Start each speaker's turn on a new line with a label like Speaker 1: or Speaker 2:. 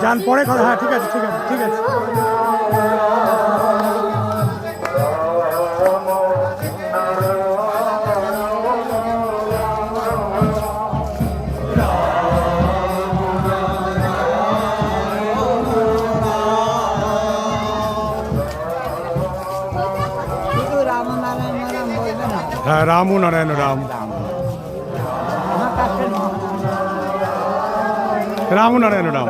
Speaker 1: গান পরে কথা। হ্যাঁ ঠিক আছে ঠিক আছে ঠিক আছে। হ্যাঁ রাম ও নারায়ণ রাম, রাম ও নারায়ণ রাম।